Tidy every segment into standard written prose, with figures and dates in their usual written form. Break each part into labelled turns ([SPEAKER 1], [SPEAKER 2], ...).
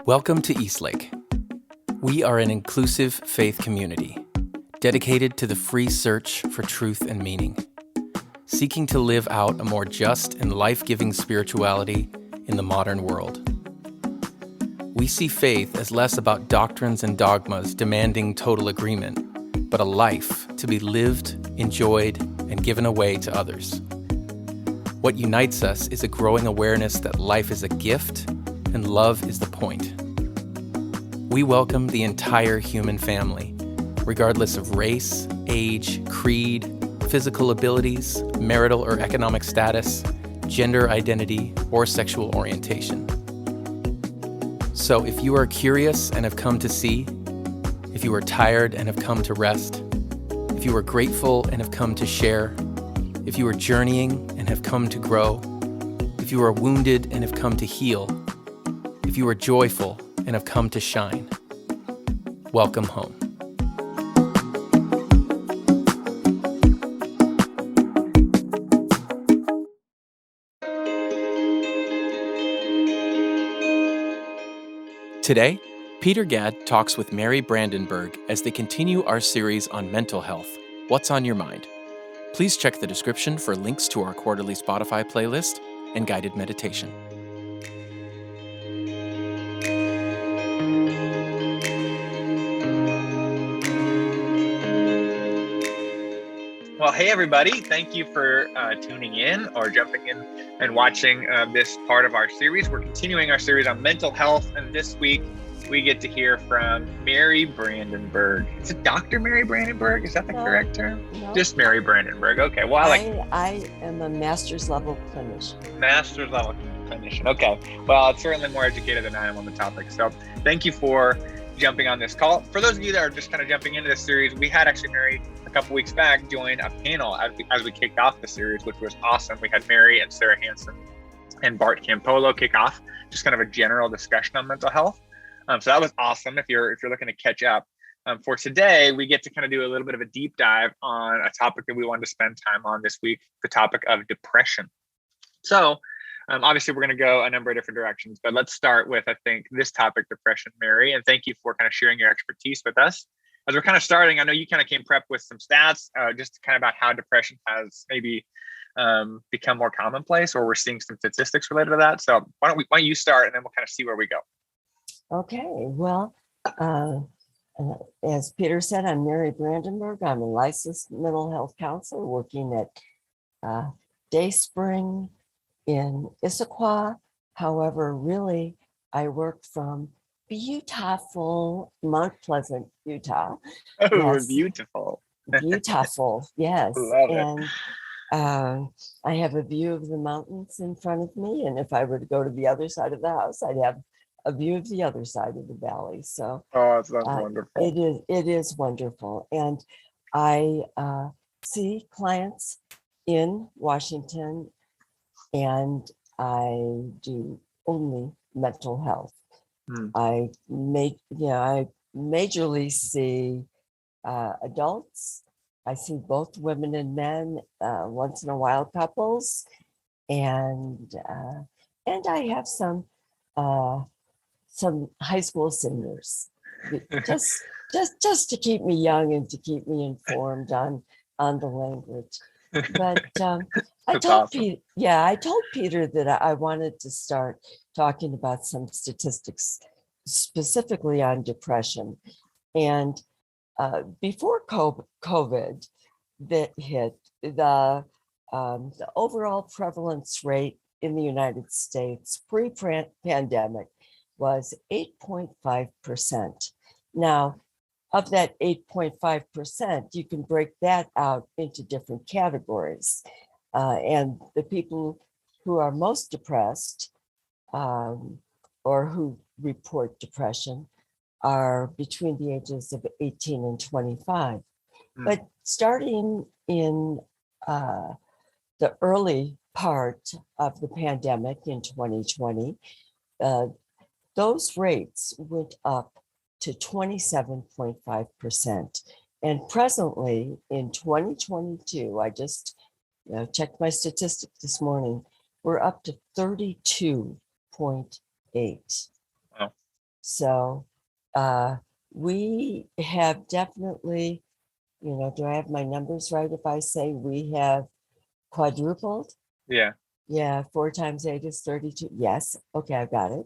[SPEAKER 1] Welcome to Eastlake. We are an inclusive faith community dedicated to the free search for truth and meaning, seeking to live out a more just and life-giving spirituality in the modern world. We see faith as less about doctrines and dogmas demanding total agreement, but a life to be lived, enjoyed, and given away to others. What unites us is a growing awareness that life is a gift and love is the point. We welcome the entire human family, regardless of race, age, creed, physical abilities, marital or economic status, gender identity, or sexual orientation. So if you are curious and have come to see, if you are tired and have come to rest, if you are grateful and have come to share, if you are journeying and have come to grow, if you are wounded and have come to heal, if you are joyful and have come to shine, welcome home. Today, Peter Gadd talks with Mary Brandenburg as they continue our series on mental health, What's on Your Mind? Please check the description for links to our quarterly Spotify playlist and guided meditation.
[SPEAKER 2] Well, hey, everybody. Thank you for tuning in or jumping in and watching this part of our series. We're continuing our series on mental health, and this week we get to hear from Mary Brandenburg. Is it Dr. Mary Brandenburg? Is that the correct term?
[SPEAKER 3] No.
[SPEAKER 2] Just Mary Brandenburg. Okay. Well,
[SPEAKER 3] I am a master's level clinician.
[SPEAKER 2] Master's level clinician. Okay. Well, it's certainly more educated than I am on the topic. So thank you for jumping on this call. For those of you that are just kind of jumping into this series, we had actually Mary a couple weeks back join a panel as we kicked off the series, which was awesome. We had Mary and Sarah Hansen and Bart Campolo kick off just kind of a general discussion on mental health. So that was awesome. If you're looking to catch up, for today, we get to kind of do a little bit of a deep dive on a topic that we wanted to spend time on this week, the topic of depression. So obviously, we're going to go a number of different directions, but let's start with, I think, this topic, depression, Mary. And thank you for kind of sharing your expertise with us. As we're kind of starting, I know you kind of came prepped with some stats, just kind of about how depression has maybe become more commonplace, or we're seeing some statistics related to that. So why don't you start, and then we'll kind of see where we go.
[SPEAKER 3] Okay, well, as Peter said, I'm Mary Brandenburg. I'm a licensed mental health counselor working at Dayspring in Issaquah. However, really, I work from beautiful Mount Pleasant, Utah.
[SPEAKER 2] Oh,
[SPEAKER 3] Yes.
[SPEAKER 2] Beautiful.
[SPEAKER 3] Beautiful, yes.
[SPEAKER 2] Love it.
[SPEAKER 3] And I have a view of the mountains in front of me. And if I were to go to the other side of the house, I'd have a view of the other side of the valley. So
[SPEAKER 2] Oh, it sounds wonderful.
[SPEAKER 3] it is wonderful. And I see clients in Washington, and I do only mental health. I majorly see adults. I see both women and men, once in a while couples, and I have some high school seniors, just to keep me young and to keep me informed on the language. But I told Peter that I wanted to start talking about some statistics specifically on depression. And before COVID that hit, the overall prevalence rate in the United States pre-pandemic was 8.5%. Now, of that 8.5%, you can break that out into different categories. And the people who are most depressed or who report depression are between the ages of 18 and 25. But starting in the early part of the pandemic in 2020, those rates went up to 27.5%. And presently in 2022, I just checked my statistics this morning, we're up to 32.8.
[SPEAKER 2] Wow.
[SPEAKER 3] So we have definitely, do I have my numbers right if I say we have quadrupled?
[SPEAKER 2] Yeah.
[SPEAKER 3] Yeah, 4 times 8 is 32. Yes. Okay, I've got it.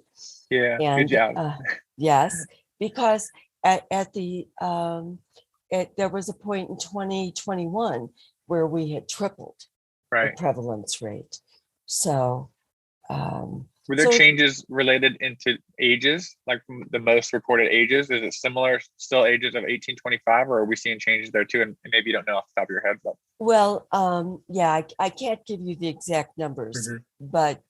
[SPEAKER 2] Yeah. Good
[SPEAKER 3] And
[SPEAKER 2] job.
[SPEAKER 3] yes, because at the there was a point in 2021 where we had tripled the
[SPEAKER 2] Right.
[SPEAKER 3] prevalence rate. So
[SPEAKER 2] Were there changes related into ages, like the most reported ages? Is it similar, still ages of 18-25, or are we seeing changes there too? And maybe you don't know off the top of your head, but
[SPEAKER 3] well, yeah, I can't give you the exact numbers, but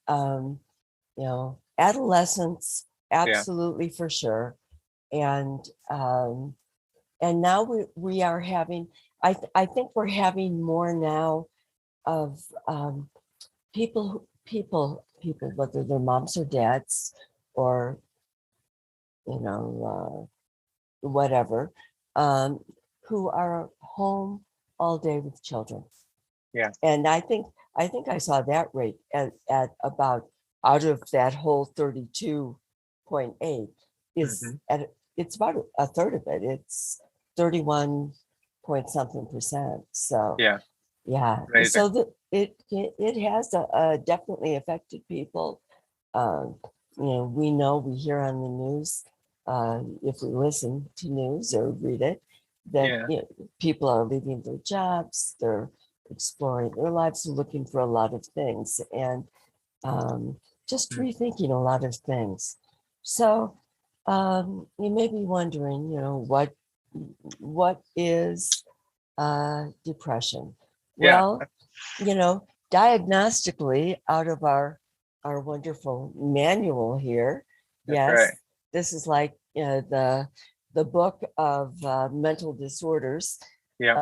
[SPEAKER 3] adolescents, absolutely for sure. And now we are having, I think we're having more now of people, whether they're moms or dads or whatever, who are home all day with children.
[SPEAKER 2] Yeah.
[SPEAKER 3] And I think I saw that rate at about, out of that whole 32.8 is it's about a third of it. It's 31 point something percent. So
[SPEAKER 2] yeah.
[SPEAKER 3] Amazing. So it has definitely affected people. We hear on the news, if we listen to news or read it, that people are leaving their jobs, they're exploring their lives, looking for a lot of things, and just rethinking a lot of things. So you may be wondering, what is depression? Well, diagnostically, out of our wonderful manual here, this is like the book of mental disorders.
[SPEAKER 2] Yeah.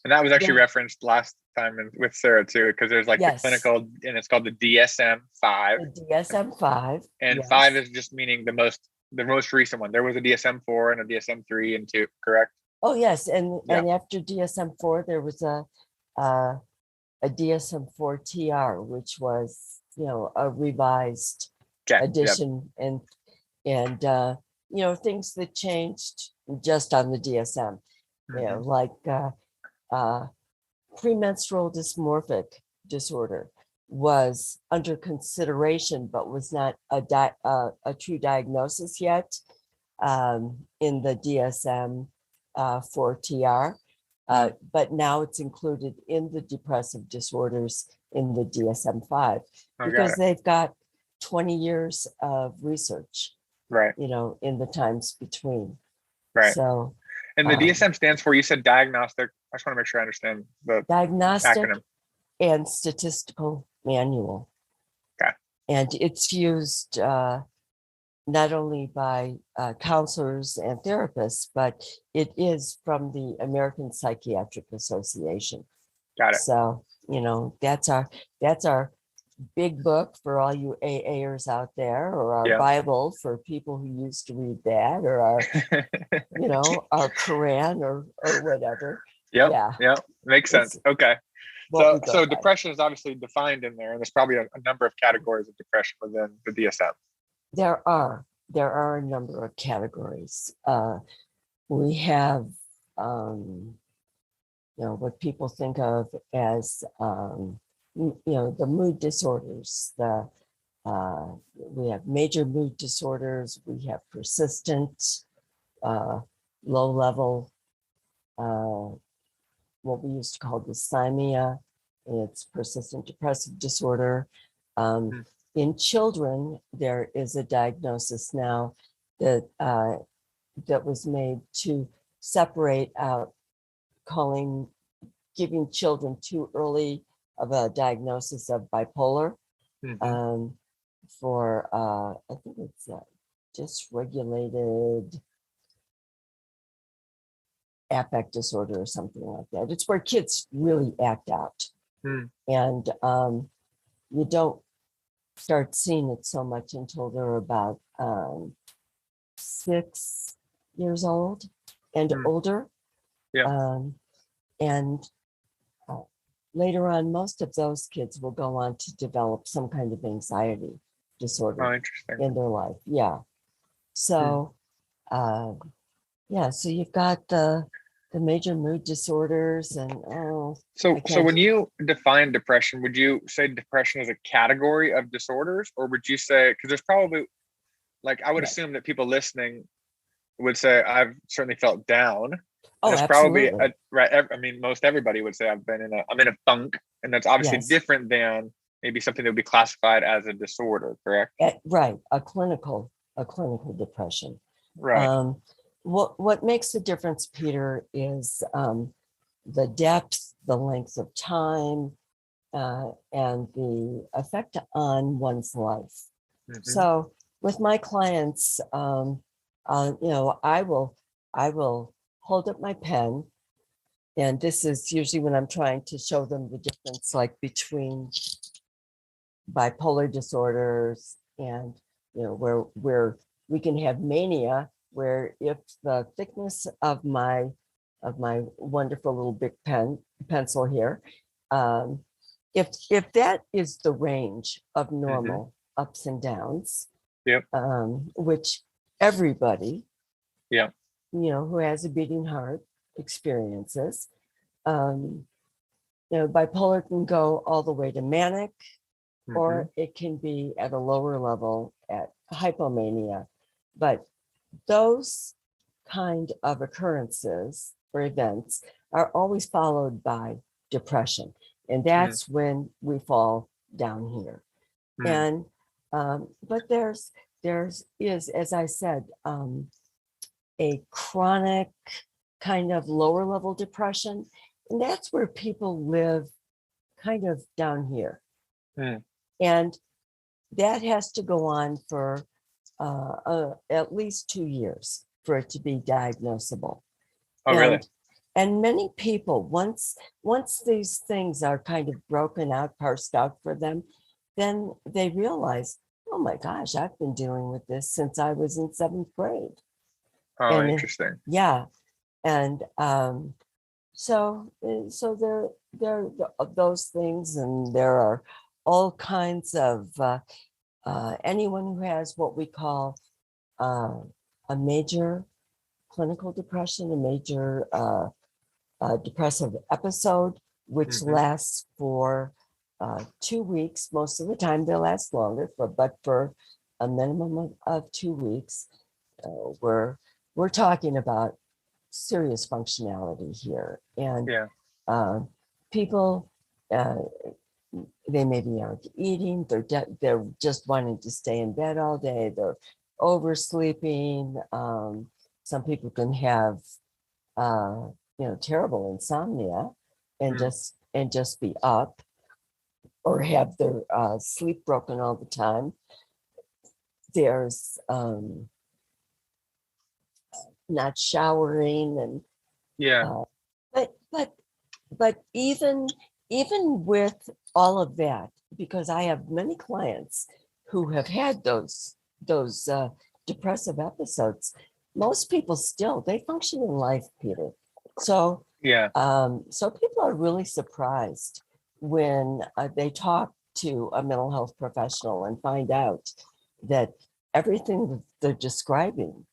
[SPEAKER 2] And that was actually referenced last time with Sarah too, because there's like the clinical, and it's called the DSM-5.
[SPEAKER 3] The DSM-5.
[SPEAKER 2] And 5 is just meaning the most recent one. There was a DSM-4 and a DSM-3 and 2, correct?
[SPEAKER 3] Oh yes, and after DSM-4 there was a DSM-4 TR, which was a revised edition, and things that changed just on the DSM, like premenstrual dysmorphic disorder was under consideration, but was not a true diagnosis yet in the DSM-4 TR. But now it's included in the depressive disorders in the DSM-5 because they've got 20 years of research, in the times between.
[SPEAKER 2] Right.
[SPEAKER 3] So,
[SPEAKER 2] and the DSM stands for, you said diagnostic. I just want to make sure I understand the
[SPEAKER 3] diagnostic
[SPEAKER 2] acronym.
[SPEAKER 3] And statistical manual.
[SPEAKER 2] Okay.
[SPEAKER 3] And it's used not only by counselors and therapists, but it is from the American Psychiatric Association.
[SPEAKER 2] Got it.
[SPEAKER 3] So, that's our big book for all you AAers out there, or our Bible for people who used to read that, or our, our Quran or whatever.
[SPEAKER 2] Yep. Makes sense. Okay. So depression is obviously defined in there, and there's probably a number of categories of depression within the DSM.
[SPEAKER 3] There are a number of categories. We have, what people think of as, the mood disorders. We have major mood disorders. We have persistent, low level, what we used to call dysthymia. It's persistent depressive disorder. In children, there is a diagnosis now that was made to separate out, giving children too early of a diagnosis of bipolar, for I think it's dysregulated affect disorder or something like that. It's where kids really act out, and you don't start seeing it so much until they're about 6 years old and older. And later on, most of those kids will go on to develop some kind of anxiety disorder in their life. Yeah. So, yeah, so you've got the major mood disorders and I
[SPEAKER 2] So
[SPEAKER 3] can't.
[SPEAKER 2] when you define depression, would you say depression is a category of disorders, or would you say, because there's probably, like, I would
[SPEAKER 3] Right.
[SPEAKER 2] assume that people listening would say, I've certainly felt down. And
[SPEAKER 3] Oh,
[SPEAKER 2] that's probably
[SPEAKER 3] absolutely.
[SPEAKER 2] right. I mean, most everybody would say I'm in a funk, and that's obviously
[SPEAKER 3] Yes.
[SPEAKER 2] different than maybe something that would be classified as a disorder, correct?
[SPEAKER 3] Right. A clinical depression.
[SPEAKER 2] Right.
[SPEAKER 3] Um, what makes the difference, Peter, is the depth, the length of time, and the effect on one's life.
[SPEAKER 2] Mm-hmm.
[SPEAKER 3] So with my clients, I will hold up my pen, and this is usually when I'm trying to show them the difference, like between bipolar disorders and where we can have mania, where if the thickness of my wonderful little big pencil here, um, if that is the range of
[SPEAKER 2] Mm-hmm.
[SPEAKER 3] normal ups and downs,
[SPEAKER 2] Yep.
[SPEAKER 3] which everybody
[SPEAKER 2] Yeah.
[SPEAKER 3] who has a beating heart experiences. um, Bipolar can go all the way to manic,
[SPEAKER 2] Mm-hmm.
[SPEAKER 3] or it can be at a lower level at hypomania. But those kind of occurrences or events are always followed by depression. And that's when we fall down here.
[SPEAKER 2] Mm-hmm.
[SPEAKER 3] And but there's is, as I said, a chronic kind of lower level depression. And that's where people live kind of down here.
[SPEAKER 2] Mm.
[SPEAKER 3] And that has to go on for at least 2 years for it to be diagnosable.
[SPEAKER 2] Oh, really?
[SPEAKER 3] And many people, once these things are kind of broken out, parsed out for them, then they realize, oh my gosh, I've been dealing with this since I was in 7th grade.
[SPEAKER 2] Oh,
[SPEAKER 3] And
[SPEAKER 2] interesting.
[SPEAKER 3] yeah, and so there are those things, and there are all kinds of anyone who has what we call a major clinical depression, a major depressive episode, which
[SPEAKER 2] Mm-hmm.
[SPEAKER 3] lasts for 2 weeks. Most of the time, they last longer, but for a minimum of 2 weeks, we're talking about serious functionality here. And
[SPEAKER 2] Yeah.
[SPEAKER 3] people, uh, they maybe aren't eating, they're just wanting to stay in bed all day, they're oversleeping. Some people can have terrible insomnia and
[SPEAKER 2] Mm.
[SPEAKER 3] just be up, or have their sleep broken all the time. There's not showering, and
[SPEAKER 2] Yeah.
[SPEAKER 3] but even with all of that, because I have many clients who have had those depressive episodes, most people still, they function in life, Peter. So
[SPEAKER 2] Yeah.
[SPEAKER 3] so people are really surprised when they talk to a mental health professional and find out that everything that they're describing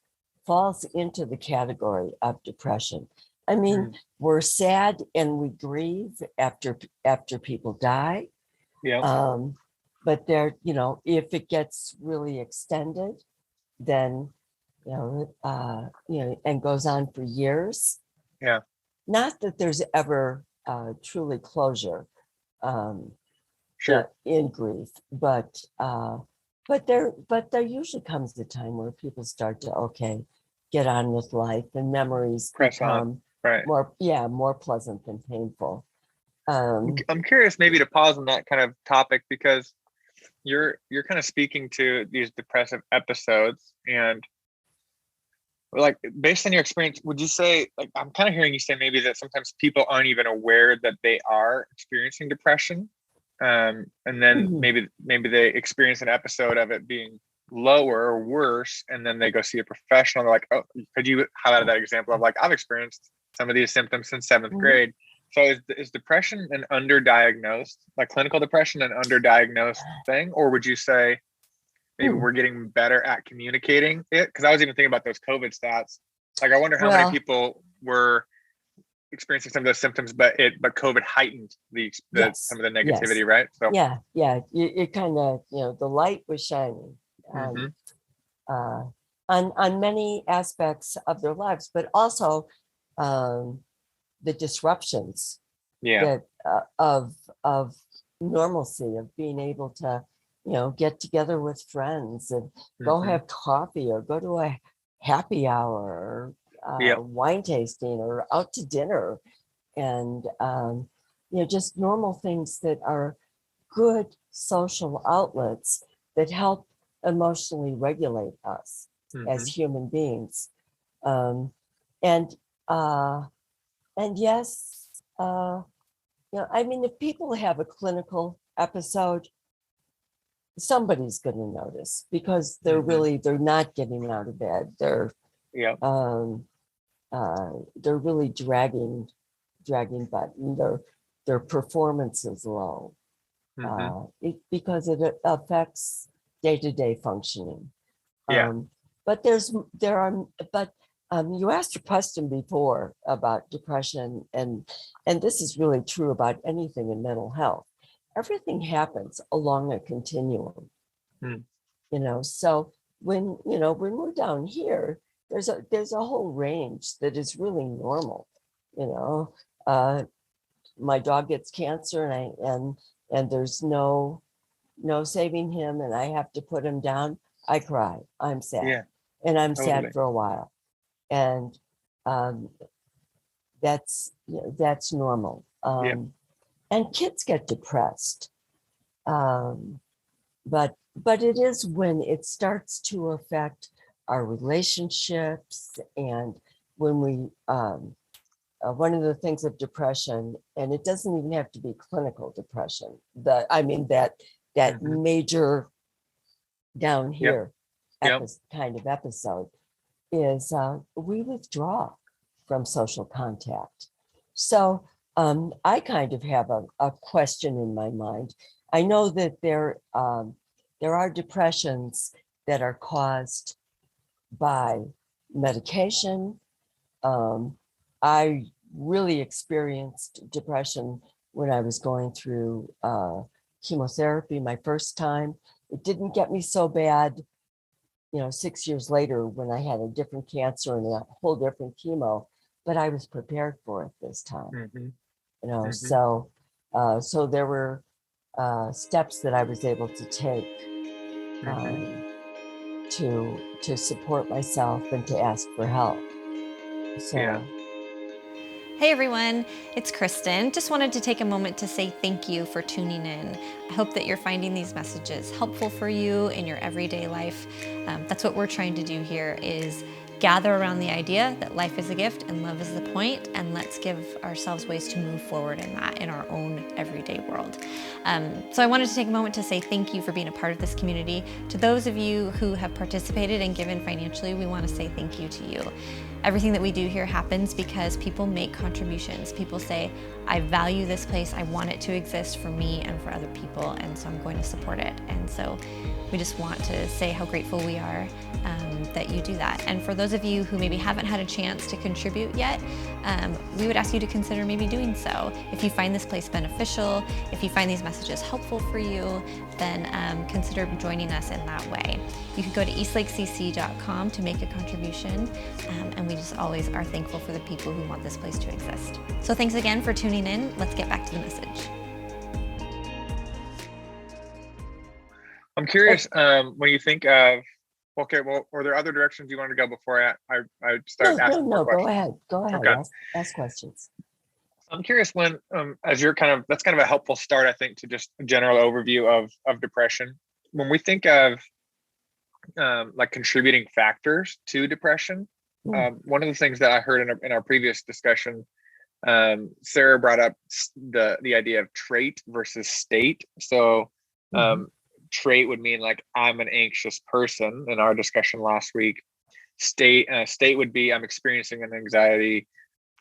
[SPEAKER 3] falls into the category of depression. I mean,
[SPEAKER 2] Mm.
[SPEAKER 3] we're sad and we grieve after people die.
[SPEAKER 2] Yeah.
[SPEAKER 3] But there, if it gets really extended, then and goes on for years.
[SPEAKER 2] Yeah.
[SPEAKER 3] Not that there's ever truly closure
[SPEAKER 2] Sure.
[SPEAKER 3] in grief, but there usually comes the time where people start to get on with life, and memories
[SPEAKER 2] Press on.
[SPEAKER 3] become
[SPEAKER 2] Right.
[SPEAKER 3] more pleasant than painful.
[SPEAKER 2] I'm curious maybe to pause on that kind of topic, because you're kind of speaking to these depressive episodes, and like, based on your experience, would you say, like, I'm kind of hearing you say maybe that sometimes people aren't even aware that they are experiencing depression, and then maybe they experience an episode of it being lower or worse, and then they go see a professional. They're like, oh, could you highlight that example of, like, I've experienced some of these symptoms since 7th grade. So is depression an underdiagnosed, like clinical depression, an underdiagnosed thing? Or would you say maybe we're getting better at communicating it. Because I was even thinking about those COVID stats. Like, I wonder how many people were experiencing some of those symptoms, but COVID heightened some of the negativity, right? So
[SPEAKER 3] it kind of, the light was shining on many aspects of their lives, but also the disruptions that of normalcy, of being able to get together with friends and go have coffee or go to a happy hour, or wine tasting or out to dinner, and just normal things that are good social outlets that help emotionally regulate us as human beings. And yes, I mean, if people have a clinical episode, somebody's going to notice, because they're not getting out of bed. They're really dragging butt. Their performance is low because it affects day-to-day functioning. But you asked a question before about depression, and this is really true about anything in mental health. Everything happens along a continuum, so when we're down here, there's a whole range that is really normal. My dog gets cancer, and there's no saving him, and I have to put him down. I cry, I'm sad, and I'm sad for a while, and that's normal. And kids get depressed, but it is when it starts to affect our relationships, and when we one of the things of depression, and it doesn't even have to be clinical depression, that major down here kind of episode is we withdraw from social contact. So I kind of have a question in my mind. I know that there are depressions that are caused by medication. I really experienced depression when I was going through chemotherapy my first time. It didn't get me so bad, 6 years later when I had a different cancer and a whole different chemo, but I was prepared for it this time. So there were steps that I was able to take to support myself and to ask for help.
[SPEAKER 4] Hey everyone, it's Kristen. Just wanted to take a moment to say thank you for tuning in. I hope that you're finding these messages helpful for you in your everyday life. That's what we're trying to do here, is gather around the idea that life is a gift and love is the point, and let's give ourselves ways to move forward in that in our own everyday world. So I wanted to take a moment to say thank you for being a part of this community. To those of you who have participated and given financially, we want to say thank you to you. Everything that we do here happens because people make contributions. People say, I value this place, I want it to exist for me and for other people, and so I'm going to support it. And so we just want to say how grateful we are that you do that. And for those of you who maybe haven't had a chance to contribute yet, we would ask you to consider maybe doing so. If you find this place beneficial, if you find these messages helpful for you, then consider joining us in that way. You can go to eastlakecc.com to make a contribution, and we just always are thankful for the people who want this place to exist. So thanks again for tuning in. Let's get back to the message.
[SPEAKER 2] I'm curious, when you think of, were there other directions you wanted to go before I start asking more questions?
[SPEAKER 3] Go ahead.
[SPEAKER 2] Okay.
[SPEAKER 3] Ask questions.
[SPEAKER 2] I'm curious when, as you're that's kind of a helpful start, I think, to just a general overview of depression. When we think of like contributing factors to depression, one of the things that I heard in our previous discussion, Sarah brought up the idea of trait versus state. So trait would mean like, I'm an anxious person in our discussion last week. State would be, I'm experiencing an anxiety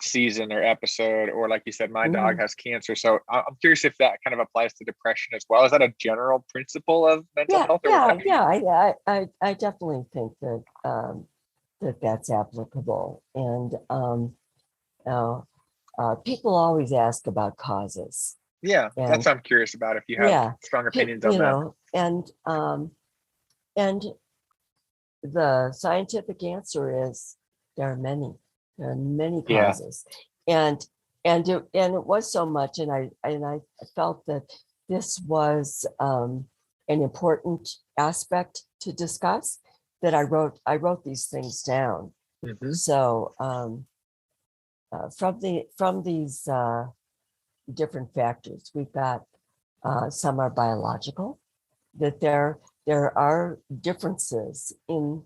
[SPEAKER 2] season or episode, or like you said, my dog
[SPEAKER 3] Mhm.
[SPEAKER 2] has cancer. So I'm curious if that kind of applies to depression as well. Is that a general principle of mental
[SPEAKER 3] Yeah,
[SPEAKER 2] health, or
[SPEAKER 3] yeah,
[SPEAKER 2] have you?
[SPEAKER 3] yeah. I definitely think that that's applicable. And uh, people always ask about causes,
[SPEAKER 2] Yeah, that's
[SPEAKER 3] and
[SPEAKER 2] what I'm curious about. If you have
[SPEAKER 3] yeah,
[SPEAKER 2] strong opinions on
[SPEAKER 3] you
[SPEAKER 2] that.
[SPEAKER 3] know, and the scientific answer is there are many, there are many
[SPEAKER 2] Yeah.
[SPEAKER 3] causes, and it was so much, and I felt that this was an important aspect to discuss, that I wrote these things down.
[SPEAKER 2] Hmm.
[SPEAKER 3] So from these different factors, we've got some are biological, that there are differences in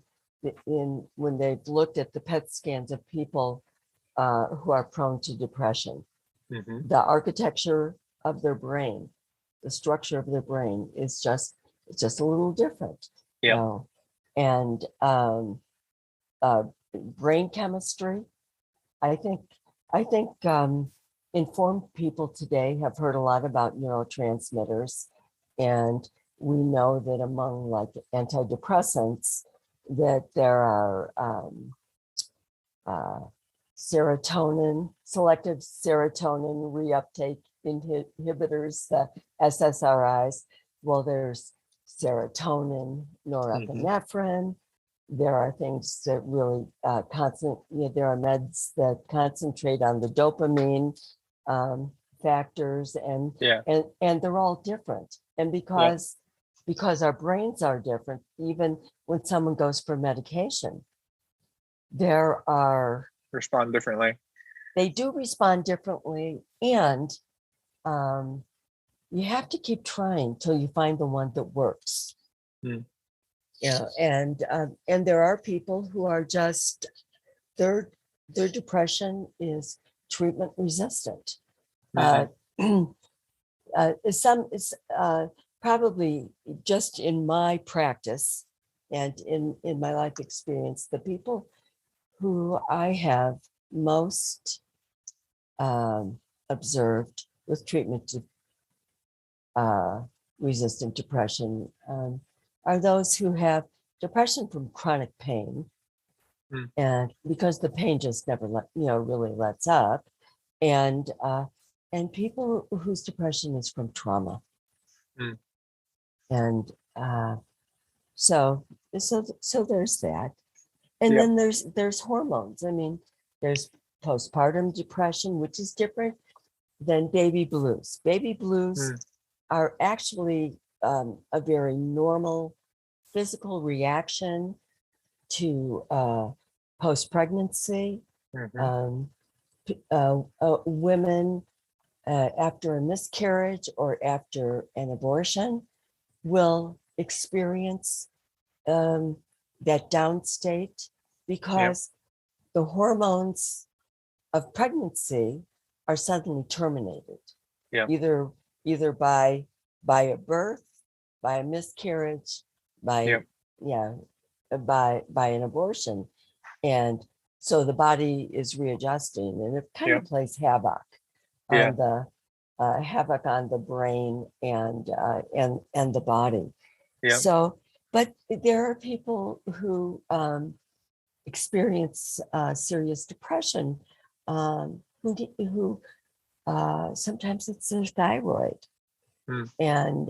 [SPEAKER 3] when they've looked at the PET scans of people who are prone to depression.
[SPEAKER 2] Hmm.
[SPEAKER 3] The architecture of their brain, the structure of their brain is it's just a little different, you
[SPEAKER 2] Yeah.
[SPEAKER 3] know, and brain chemistry. I think informed people today have heard a lot about neurotransmitters, and we know that among like antidepressants, that there are uh, serotonin, selective serotonin reuptake inhibitors, the SSRIs. Well, there's serotonin,
[SPEAKER 2] Hmm.
[SPEAKER 3] norepinephrine. There are things that really there are meds that concentrate on the dopamine um, factors,
[SPEAKER 2] Yeah.
[SPEAKER 3] and they're all different. And
[SPEAKER 2] Yeah.
[SPEAKER 3] because our brains are different, even when someone goes for medication, there are
[SPEAKER 2] Respond differently.
[SPEAKER 3] they do respond differently, and um, you have to keep trying till you find the one that works.
[SPEAKER 2] Mm.
[SPEAKER 3] Yeah, and there are people who are just their depression is treatment resistant.
[SPEAKER 2] Hmm.
[SPEAKER 3] Uh, some is probably just in my practice and in my life experience, the people who I have most observed with treatment to resistant depression are those who have depression from chronic pain,
[SPEAKER 2] Mm.
[SPEAKER 3] and because the pain just never really lets up, and people whose depression is from trauma,
[SPEAKER 2] Mm.
[SPEAKER 3] and so so there's that, and
[SPEAKER 2] Yep.
[SPEAKER 3] then there's hormones. I mean, there's postpartum depression, which is different than baby blues. Baby blues
[SPEAKER 2] Mm.
[SPEAKER 3] are actually a very normal physical reaction to post-pregnancy.
[SPEAKER 2] Hmm.
[SPEAKER 3] Um, Women after a miscarriage or after an abortion will experience um, that down state,
[SPEAKER 2] Yep.
[SPEAKER 3] because the hormones of pregnancy are suddenly terminated,
[SPEAKER 2] Yeah.
[SPEAKER 3] either by a birth, by a miscarriage, by
[SPEAKER 2] Yep.
[SPEAKER 3] yeah, by an abortion, and so the body is readjusting, and it kind of
[SPEAKER 2] Yep.
[SPEAKER 3] plays
[SPEAKER 2] Yeah.
[SPEAKER 3] havoc on the brain and the body.
[SPEAKER 2] Yep.
[SPEAKER 3] So, but there are people who experience serious depression, who sometimes it's their thyroid.
[SPEAKER 2] Mm.
[SPEAKER 3] And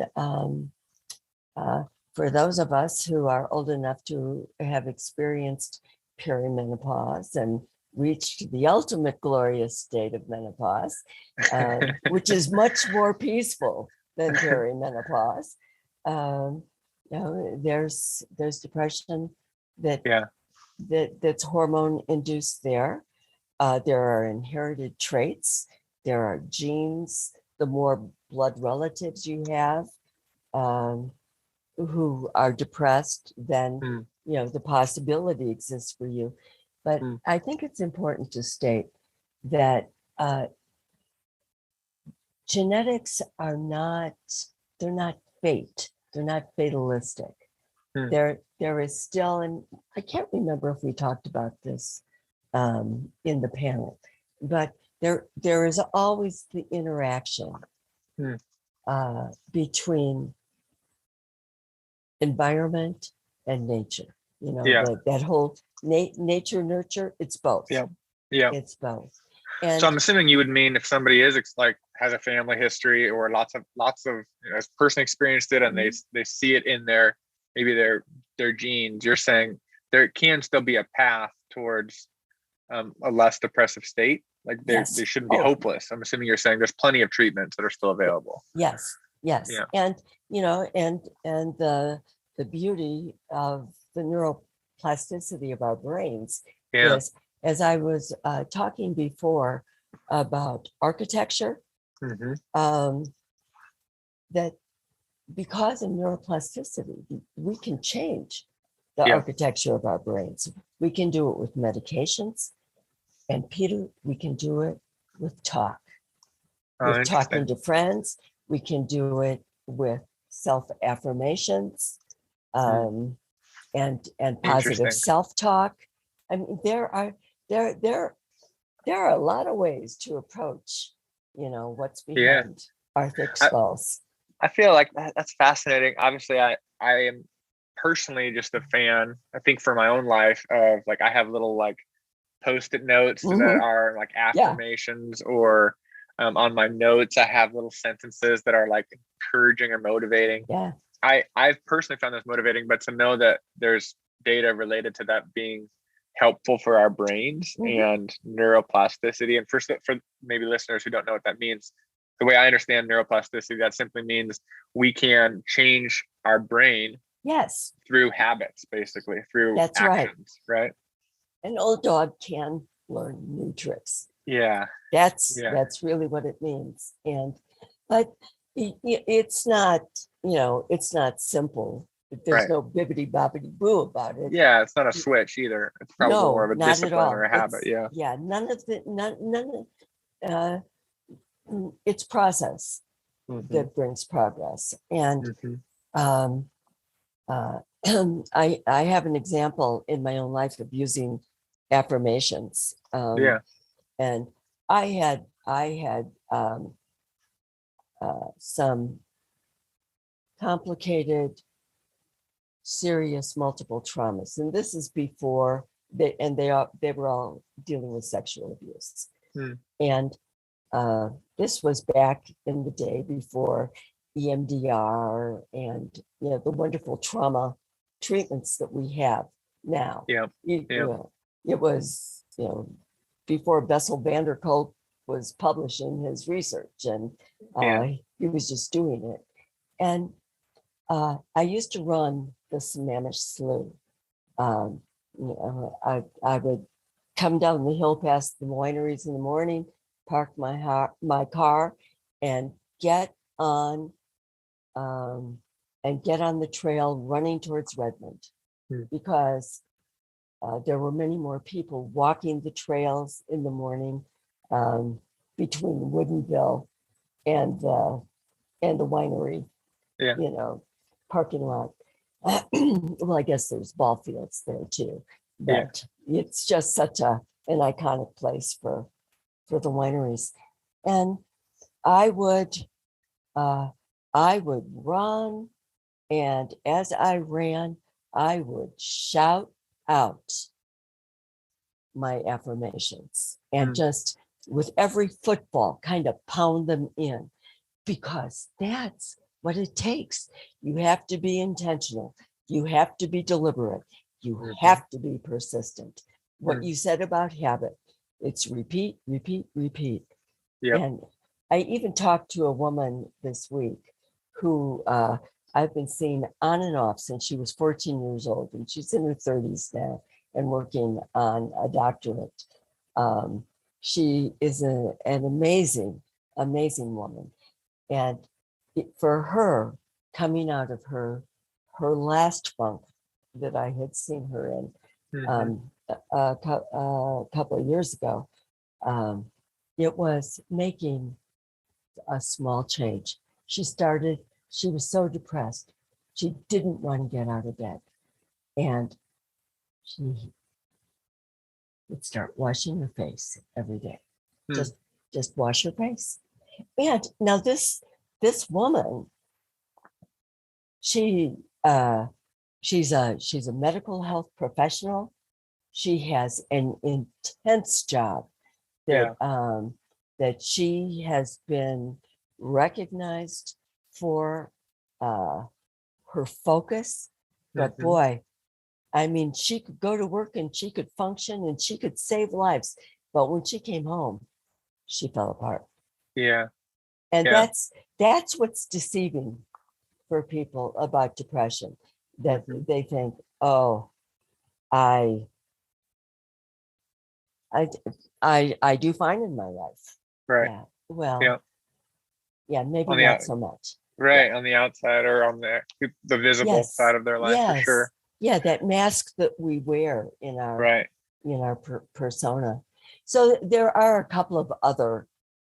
[SPEAKER 3] uh, for those of us who are old enough to have experienced perimenopause and reached the ultimate glorious state of menopause, which is much more peaceful than perimenopause, um, there's depression that
[SPEAKER 2] Yeah.
[SPEAKER 3] that's hormone induced there. There are inherited traits. There are genes. The more blood relatives you have um, who are depressed, then
[SPEAKER 2] Mm.
[SPEAKER 3] the possibility exists for you. But
[SPEAKER 2] Mm.
[SPEAKER 3] I think it's important to state that genetics are not, they're not fate. They're not fatalistic.
[SPEAKER 2] Mm.
[SPEAKER 3] There is still, and I can't remember if we talked about this in the panel, but there is always the interaction
[SPEAKER 2] Hmm.
[SPEAKER 3] between environment and nature.
[SPEAKER 2] Yeah.
[SPEAKER 3] That whole nature nurture. It's both.
[SPEAKER 2] Yeah. Yeah.
[SPEAKER 3] It's both.
[SPEAKER 2] So
[SPEAKER 3] And
[SPEAKER 2] I'm assuming you would mean if somebody is like has a family history or lots of has person experienced it and they see it in maybe their genes. You're saying there can still be a path towards a less depressive state. Like
[SPEAKER 3] yes.
[SPEAKER 2] they shouldn't be hopeless. I'm assuming you're saying there's plenty of treatments that are still available.
[SPEAKER 3] Yes.
[SPEAKER 2] Yeah.
[SPEAKER 3] And and the beauty of the neuroplasticity of our brains is, as I was talking before about architecture, that because of neuroplasticity, we can change the architecture of our brains. We can do it with medications. And Peter, we can do it with talk, with talking to friends. We can do it with self-affirmations and positive self-talk. I mean, there are a lot of ways to approach, what's behind our thick skulls.
[SPEAKER 2] I feel like that's fascinating. Obviously, I am personally just a fan, I think, for my own life of like, I have little like Post-it notes that are like affirmations, or on my notes, I have little sentences that are like encouraging or motivating.
[SPEAKER 3] Yeah.
[SPEAKER 2] I've personally found this motivating, but to know that there's data related to that being helpful for our brains and neuroplasticity. And for maybe listeners who don't know what that means, the way I understand neuroplasticity, that simply means we can change our brain through habits, basically through actions, right?
[SPEAKER 3] An old dog can learn new tricks.
[SPEAKER 2] Yeah.
[SPEAKER 3] That's really what it means. But it's not, it's not simple. There's no bibbity bobbity boo about it.
[SPEAKER 2] Yeah, it's not a switch either. It's probably more of a discipline or a habit. Yeah.
[SPEAKER 3] None of it's process that brings progress. And I have an example in my own life of using affirmations. And I had some complicated, serious multiple traumas, and this is before they were all dealing with sexual abuse. And this was back in the day before EMDR and the wonderful trauma treatments that we have now. It was before Bessel van der Kolk was publishing his research, and he was just doing it. And I used to run the Sammamish Slough. I would come down the hill past the wineries in the morning, park my car, and get on the trail running towards Redmond, because there were many more people walking the trails in the morning between Woodinville and the winery, parking lot. Well, I guess there's ball fields there too, but it's just such an iconic place for the wineries. And I would run, and as I ran, I would shout out my affirmations and just with every football kind of pound them in, because that's what it takes. You have to be intentional. You have to be deliberate. You have to be persistent. What you said about habit, it's repeat, repeat, repeat. And I even talked to a woman this week who I've been seeing on and off since she was 14 years old, and she's in her 30s now and working on a doctorate. She is an amazing, amazing woman. And for her, coming out of her last funk that I had seen her in a couple of years ago, it was making a small change. She was so depressed. She didn't want to get out of bed. And she would start washing her face every day.
[SPEAKER 2] Hmm.
[SPEAKER 3] Just wash your face. And now this woman, she's a medical health professional. She has an intense job that that she has been recognized for her focus. But boy, I mean, she could go to work and she could function and she could save lives. But when she came home, she fell apart.
[SPEAKER 2] Yeah.
[SPEAKER 3] And that's what's deceiving for people about depression, that they think, oh, I do fine in my life.
[SPEAKER 2] Right.
[SPEAKER 3] Yeah. Well, maybe not so much.
[SPEAKER 2] Right. On the outside or on the visible side of their life, for sure.
[SPEAKER 3] Yeah, that mask that we wear in our persona. So there are a couple of other,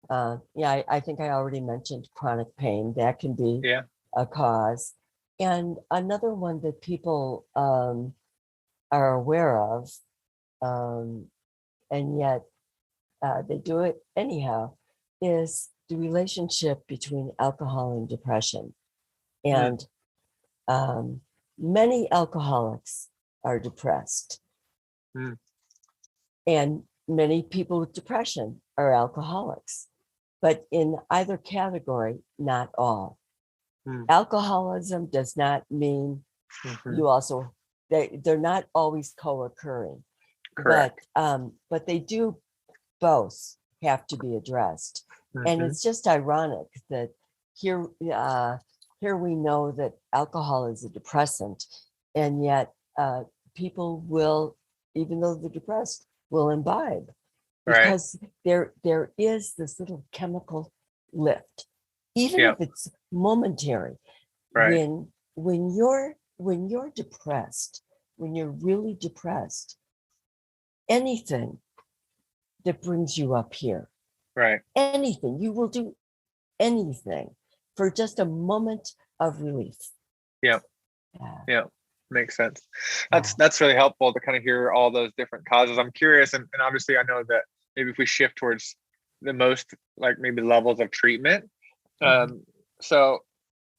[SPEAKER 3] I think I already mentioned chronic pain. That can be a cause. And another one that people are aware of, and yet they do it anyhow, is the relationship between alcohol and depression. And many alcoholics are depressed. And many people with depression are alcoholics. But in either category, not all. Alcoholism does not mean you also, they're not always co-occurring.
[SPEAKER 2] Correct.
[SPEAKER 3] But they do both have to be addressed. And it's just ironic that here we know that alcohol is a depressant, and yet people will, even though they're depressed, will imbibe, because there is this little chemical lift, even if it's momentary. When you're depressed, when you're really depressed, anything that brings you up here, anything, you will do anything for just a moment of relief.
[SPEAKER 2] Yeah. Makes sense. That's really helpful to kind of hear all those different causes. I'm curious, and obviously I know that maybe if we shift towards the most like maybe levels of treatment, so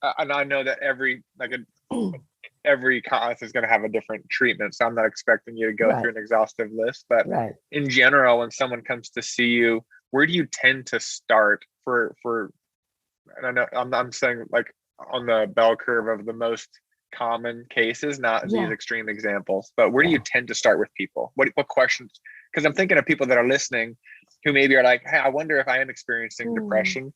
[SPEAKER 2] and I know that every cause is going to have a different treatment, so I'm not expecting you to go through an exhaustive list, but in general, when someone comes to see you, where do you tend to start for and I know I'm saying like on the bell curve of the most common cases, not these extreme examples, but where do you tend to start with people? What questions? Because I'm thinking of people that are listening who maybe are like, hey, I wonder if I am experiencing depression,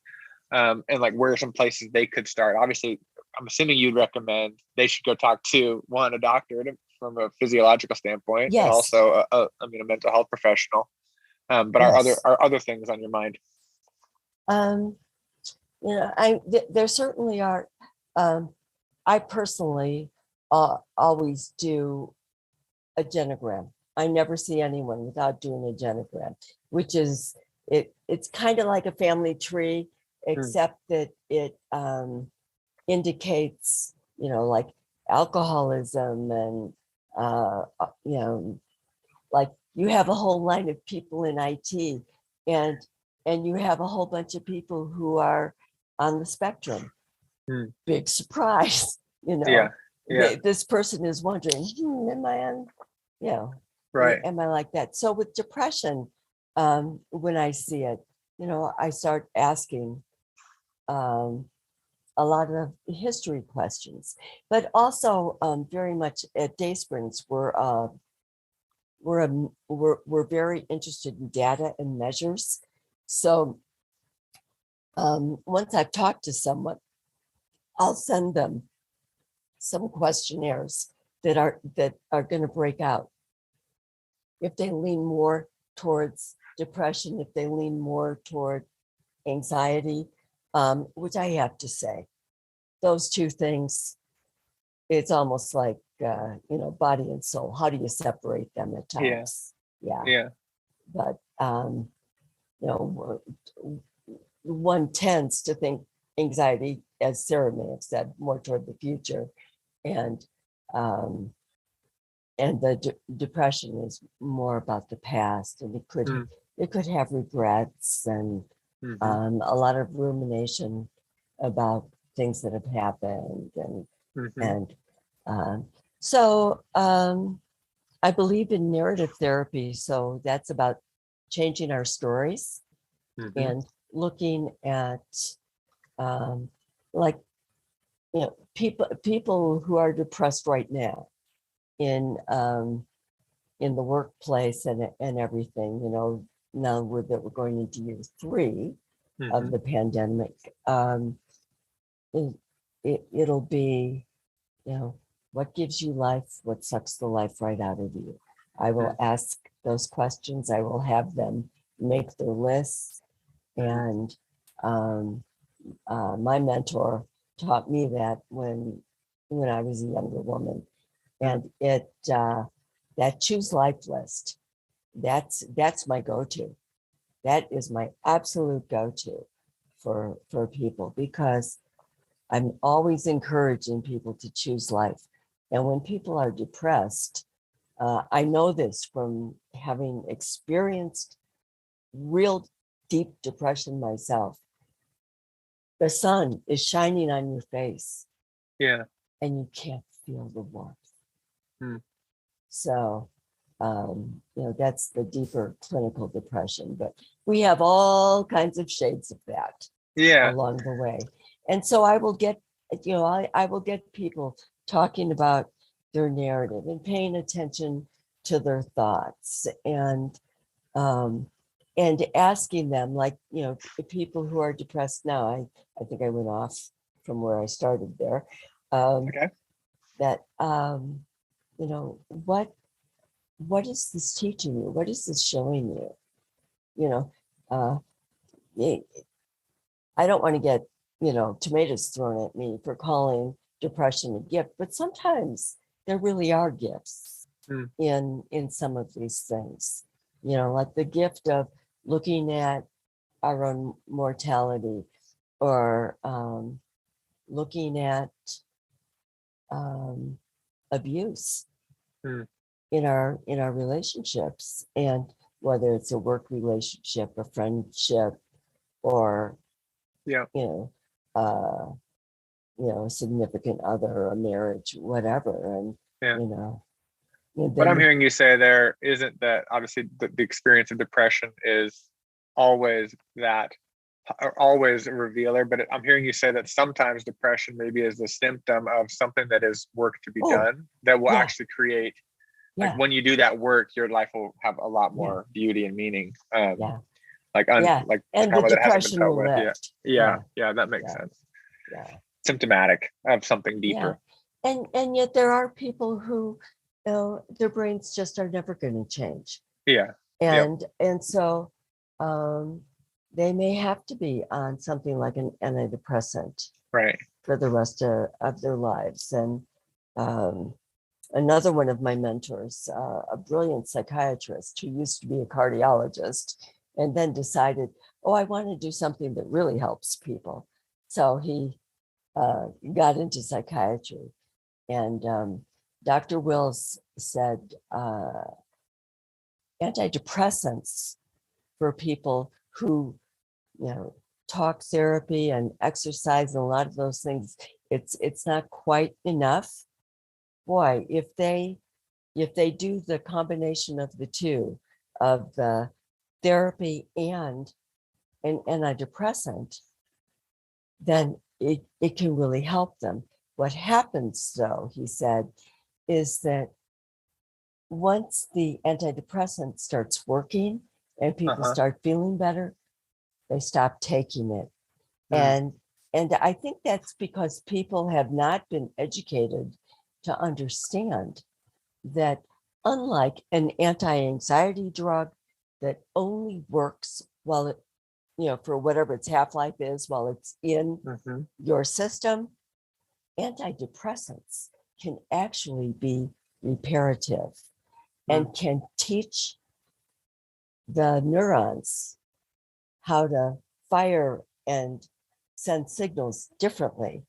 [SPEAKER 2] and like where are some places they could start? Obviously, I'm assuming you'd recommend they should go talk to a doctor from a physiological standpoint, and also a mental health professional. But are other things on your mind?
[SPEAKER 3] There certainly are. I personally always do a genogram. I never see anyone without doing a genogram, which is it's kind of like a family tree, except that it indicates, like alcoholism and like you have a whole line of people in IT, and you have a whole bunch of people who are on the spectrum. Big surprise, this person is wondering, am I on, am I like that? So with depression, when I see it, I start asking a lot of history questions, but also very much at Daysprings, we're very interested in data and measures. So once I've talked to someone, I'll send them some questionnaires that are going to break out. If they lean more towards depression, if they lean more toward anxiety, which I have to say, those two things, it's almost like, body and soul. How do you separate them at times? Yeah. But, one tends to think anxiety, as Sarah may have said, more toward the future, and the depression is more about the past, and it could have regrets and a lot of rumination about things that have happened. And so I believe in narrative therapy. So that's about changing our stories and looking at like, you know, people who are depressed right now in the workplace and everything, you know, now that we're going into year 3 of the pandemic, it'll be, you know, what gives you life? What sucks the life right out of you? I will ask those questions. I will have them make their lists. And my mentor taught me that when I was a younger woman, and that choose life list, that's my go-to. That is my absolute go-to for people, because I'm always encouraging people to choose life. And when people are depressed, I know this from having experienced real deep depression myself. The sun is shining on your face.
[SPEAKER 2] Yeah.
[SPEAKER 3] And you can't feel the warmth.
[SPEAKER 2] Mm.
[SPEAKER 3] So, you know, that's the deeper clinical depression, but we have all kinds of shades of that along the way. And so I will get, you know, I will get people talking about their narrative and paying attention to their thoughts and asking them, like, you know, the people who are depressed now, I think I went off from where I started there. That, you know, what is this teaching you? What is this showing you? You know, I don't want to get, you know, tomatoes thrown at me for calling depression a gift, but sometimes there really are gifts in some of these things. You know, like the gift of looking at our own mortality, or looking at abuse in our relationships, and whether it's a work relationship, a friendship, or you know, a significant other, a marriage, whatever. And you know,
[SPEAKER 2] what I'm hearing you say there isn't that obviously the experience of depression is always a revealer, but I'm hearing you say that sometimes depression maybe is the symptom of something that is work to be done that will actually create, like when you do that work, your life will have a lot more beauty and meaning. Like
[SPEAKER 3] and the depression will lift.
[SPEAKER 2] That makes sense. Symptomatic of something deeper.
[SPEAKER 3] And yet there are people who, you know, their brains just are never going to change. And so they may have to be on something like an antidepressant for the rest of their lives. And another one of my mentors, a brilliant psychiatrist who used to be a cardiologist and then decided, oh, I want to do something that really helps people. So he got into psychiatry. And Dr. Wills said antidepressants for people who, you know, talk therapy and exercise and a lot of those things, it's not quite enough. Boy, if they do the combination of the two, of the therapy and an antidepressant, then it can really help them. What happens, though, he said, is that once the antidepressant starts working and people start feeling better, they stop taking it. And I think that's because people have not been educated to understand that, unlike an anti-anxiety drug that only works while it, you know, for whatever its half-life is, while it's in your system, antidepressants can actually be reparative and can teach the neurons how to fire and send signals differently.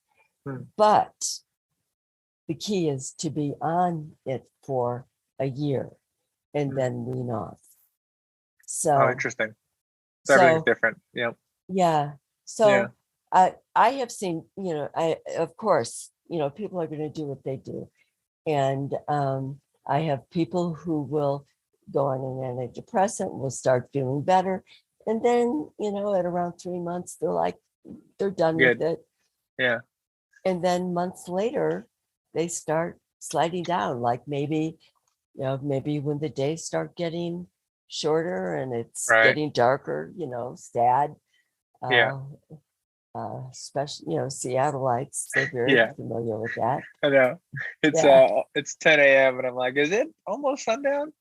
[SPEAKER 3] But the key is to be on it for a year and then wean off. So,
[SPEAKER 2] interesting. So everything's
[SPEAKER 3] so
[SPEAKER 2] different. Yeah.
[SPEAKER 3] yeah.
[SPEAKER 2] Yeah.
[SPEAKER 3] So I have seen, of course, people are going to do what they do. And I have people who will go on an antidepressant, will start feeling better. And then, at around 3 months, they're done with
[SPEAKER 2] Good.
[SPEAKER 3] it.
[SPEAKER 2] Yeah.
[SPEAKER 3] And then months later, they start sliding down. Like maybe when the days start getting shorter and it's
[SPEAKER 2] Right.
[SPEAKER 3] getting darker, sad.
[SPEAKER 2] Yeah.
[SPEAKER 3] Especially, Seattleites, they're very
[SPEAKER 2] Yeah.
[SPEAKER 3] familiar with that.
[SPEAKER 2] I know. It's 10 a.m. and I'm like, is it almost sundown?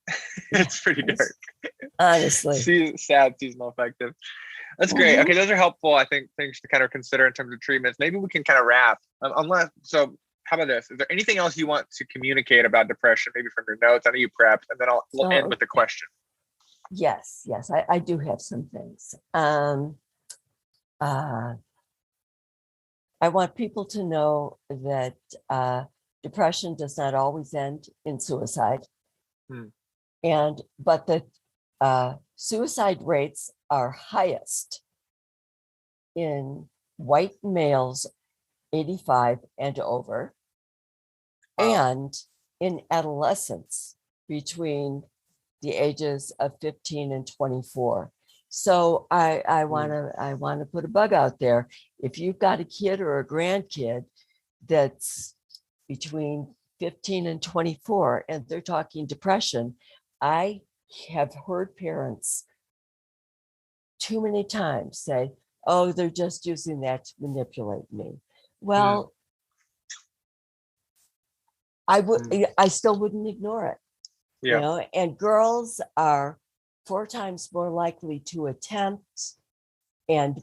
[SPEAKER 2] It's pretty dark.
[SPEAKER 3] Honestly.
[SPEAKER 2] Sad seasonal affective. That's great. Okay, those are helpful, I think, things to kind of consider in terms of treatments. Maybe we can kind of wrap. So how about this? Is there anything else you want to communicate about depression, maybe from your notes? I know you prepped, and then we'll end with a question.
[SPEAKER 3] Yes, I do have some things. I want people to know that depression does not always end in suicide. But that suicide rates are highest in white males 85 and over, and in adolescents between the ages of 15 and 24. So I want to put a bug out there. If you've got a kid or a grandkid that's between 15 and 24 and they're talking depression, I have heard parents too many times say, oh, they're just using that to manipulate me. Well, I still wouldn't ignore it.
[SPEAKER 2] Yeah.
[SPEAKER 3] And girls are 4 times more likely to attempt, and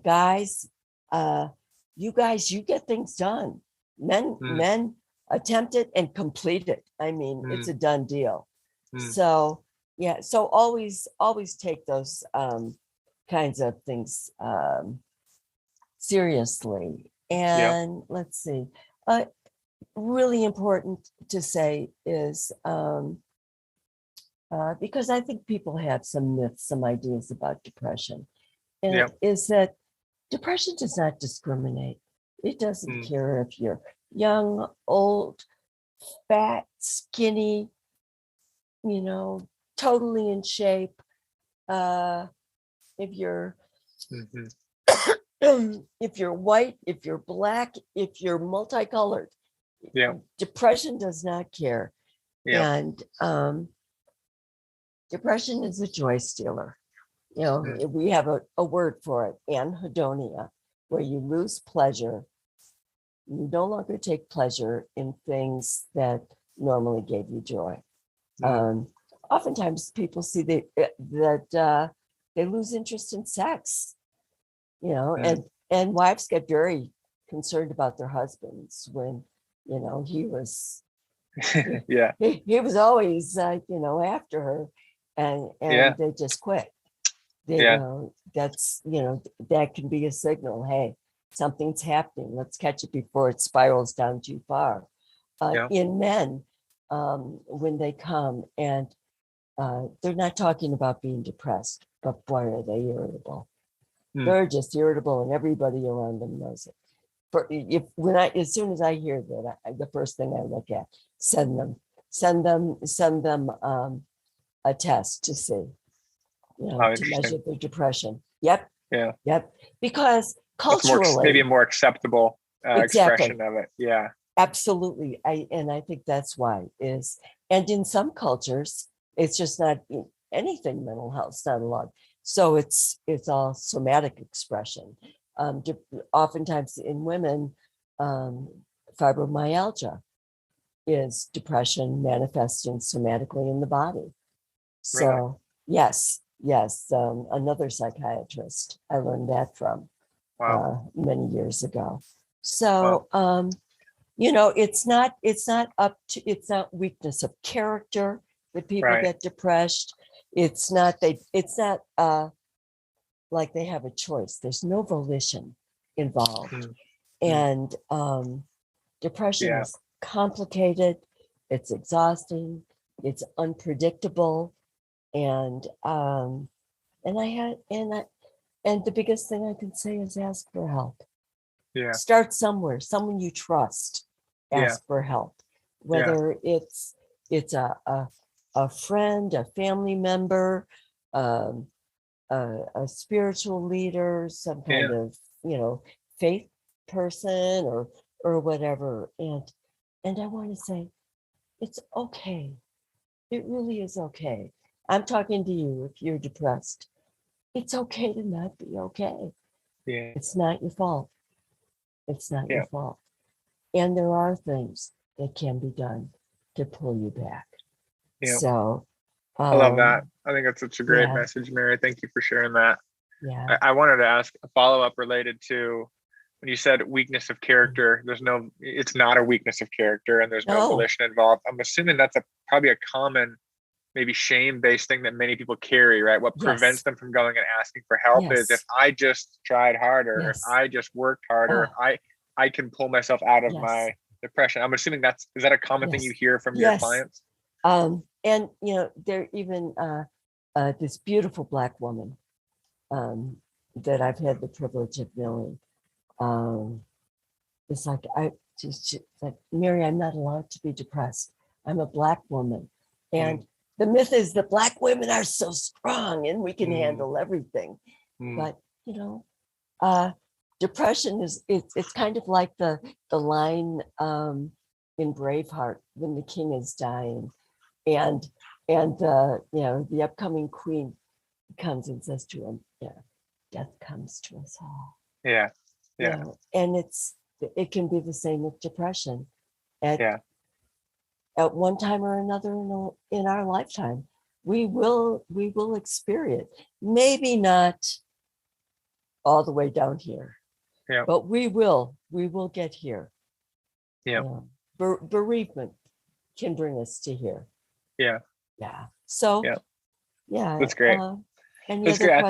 [SPEAKER 3] guys, you get things done. Men attempt it and complete it. I mean, it's a done deal. So so always take those kinds of things seriously. And let's see, really important to say is because I think people have some myths, some ideas about depression, and is that depression does not discriminate. It doesn't care if you're young, old, fat, skinny, totally in shape. If you're if you're white, if you're black, if you're multicolored, depression does not care. And depression is a joy stealer. We have a word for it, anhedonia, where you lose pleasure. You no longer take pleasure in things that normally gave you joy. Oftentimes people see that they lose interest in sex, and wives get very concerned about their husbands when, he was, he was always, after her, and they just quit. That's, that can be a signal. Hey, something's happening. Let's catch it before it spirals down too far. In men, when they come and they're not talking about being depressed, but boy, are they irritable. They're just irritable, and everybody around them knows it. As soon as I hear that, the first thing I look at, send them a test to see, to measure their depression. Yep. Because culturally,
[SPEAKER 2] maybe a more acceptable expression of it. Yeah.
[SPEAKER 3] Absolutely. I think that's why and in some cultures, it's just not anything mental health, not allowed. So it's all somatic expression. Oftentimes in women, fibromyalgia is depression manifesting somatically in the body. So really? Yes. Another psychiatrist I learned that from many years ago. So it's not weakness of character that people get depressed. It's not like they have a choice. There's no volition involved. And depression is complicated, it's exhausting, it's unpredictable, And and the biggest thing I can say is ask for help.
[SPEAKER 2] Yeah.
[SPEAKER 3] Start somewhere, someone you trust, ask for help. Whether it's a friend, a family member, a spiritual leader, some kind of, faith person or whatever. And I want to say, it's okay. It really is okay. I'm talking to you if you're depressed. It's okay to not be okay.
[SPEAKER 2] Yeah.
[SPEAKER 3] It's not your fault. It's not your fault. And there are things that can be done to pull you back.
[SPEAKER 2] Yeah.
[SPEAKER 3] So
[SPEAKER 2] I love that. I think that's such a great message, Mary. Thank you for sharing that.
[SPEAKER 3] Yeah.
[SPEAKER 2] I wanted to ask a follow-up related to when you said weakness of character. It's not a weakness of character, and there's no volition involved. I'm assuming that's probably a common, maybe shame-based thing that many people carry, right? What prevents them from going and asking for help is, if I just tried harder, if I just worked harder, I can pull myself out of my depression. I'm assuming is that a common thing you hear from your clients?
[SPEAKER 3] And there even this beautiful Black woman that I've had the privilege of knowing. It's like she's like, Mary, I'm not allowed to be depressed. I'm a Black woman, and the myth is that Black women are so strong and we can handle everything. But depression it's kind of like the line in Braveheart when the king is dying, and the upcoming queen comes and says to him, death comes to us all. And it can be the same with depression at one time or another in our lifetime. We will experience, maybe not all the way down here, but we will get here. Bereavement can bring us to here. So
[SPEAKER 2] that's great.
[SPEAKER 3] That's great.
[SPEAKER 2] I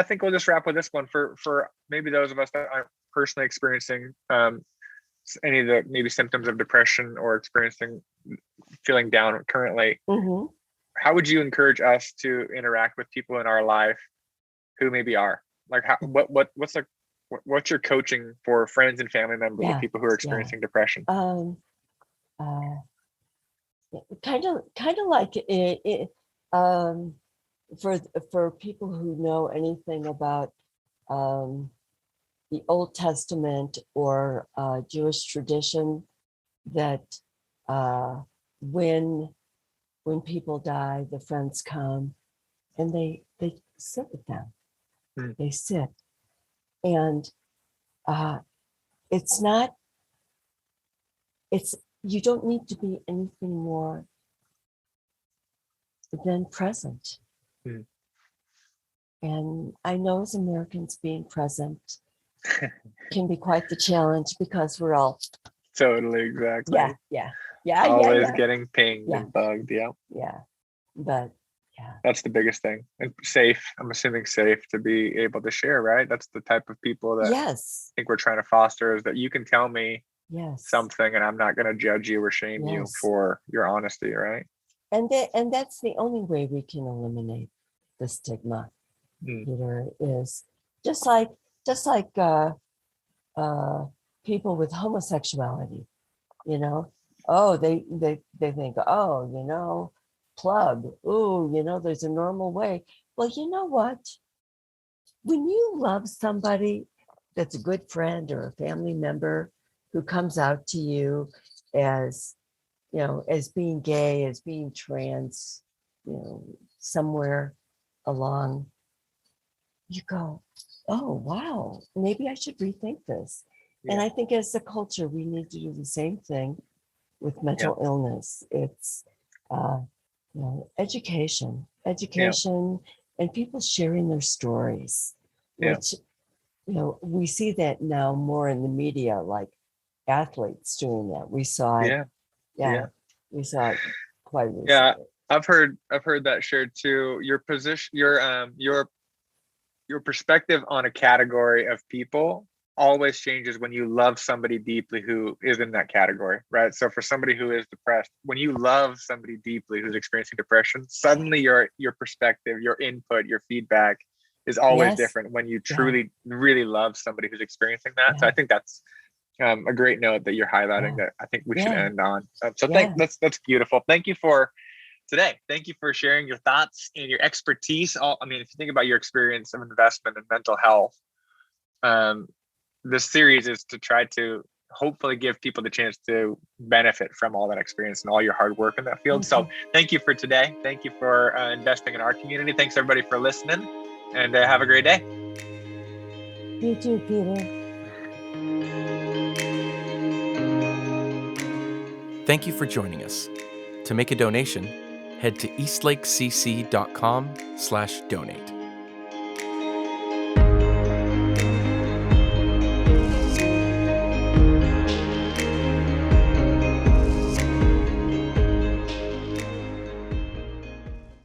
[SPEAKER 2] think we'll just wrap with this one for maybe those of us that aren't personally experiencing any of the maybe symptoms of depression or feeling down currently. How would you encourage us to interact with people in our life who maybe are like, what's your coaching for friends and family members of people who are experiencing depression?
[SPEAKER 3] Kind of like it for people who know anything about the Old Testament or Jewish tradition, that when people die, the friends come and they sit with them. They sit, and you don't need to be anything more than present. And I know as Americans, being present can be quite the challenge because we're all
[SPEAKER 2] totally exactly
[SPEAKER 3] always
[SPEAKER 2] getting pinged and bugged.
[SPEAKER 3] But
[SPEAKER 2] that's the biggest thing. And safe, I'm assuming safe to be able to share, right? That's the type of people that I think we're trying to foster, is that you can tell me something and I'm not going to judge you or shame you for your honesty, right?
[SPEAKER 3] And that's the only way we can eliminate the stigma. Peter, is just like people with homosexuality, they think, plug, there's a normal way. Well, you know what? When you love somebody that's a good friend or a family member who comes out to you as being gay, as being trans, somewhere along, you go, oh, wow, maybe I should rethink this. And I think as a culture, we need to do the same thing with mental illness. It's, education, and people sharing their stories, which, we see that now more in the media, like athletes doing that. We saw it. We saw it quite recently.
[SPEAKER 2] I've heard that shared too. Your position, your perspective on a category of people always changes when you love somebody deeply who is in that category, right? So for somebody who is depressed, when you love somebody deeply who's experiencing depression, suddenly your perspective, your input, your feedback is always
[SPEAKER 3] Yes.
[SPEAKER 2] different when you
[SPEAKER 3] Yeah.
[SPEAKER 2] truly really love somebody who's experiencing that. So
[SPEAKER 3] Yeah.
[SPEAKER 2] I think that's a great note that you're highlighting
[SPEAKER 3] Yeah.
[SPEAKER 2] that I think we should
[SPEAKER 3] Yeah.
[SPEAKER 2] end on. So
[SPEAKER 3] Yeah.
[SPEAKER 2] that's beautiful. Thank you for today. Thank you for sharing your thoughts and your expertise. I mean, if you think about your experience of investment and mental health, this series is to try to hopefully give people the chance to benefit from all that experience and all your hard work in that field. So thank you for today. Thank you for investing in our community. Thanks everybody for listening, and have a great day.
[SPEAKER 3] You too, Peter.
[SPEAKER 1] Thank you for joining us. To make a donation, head to eastlakecc.com/donate.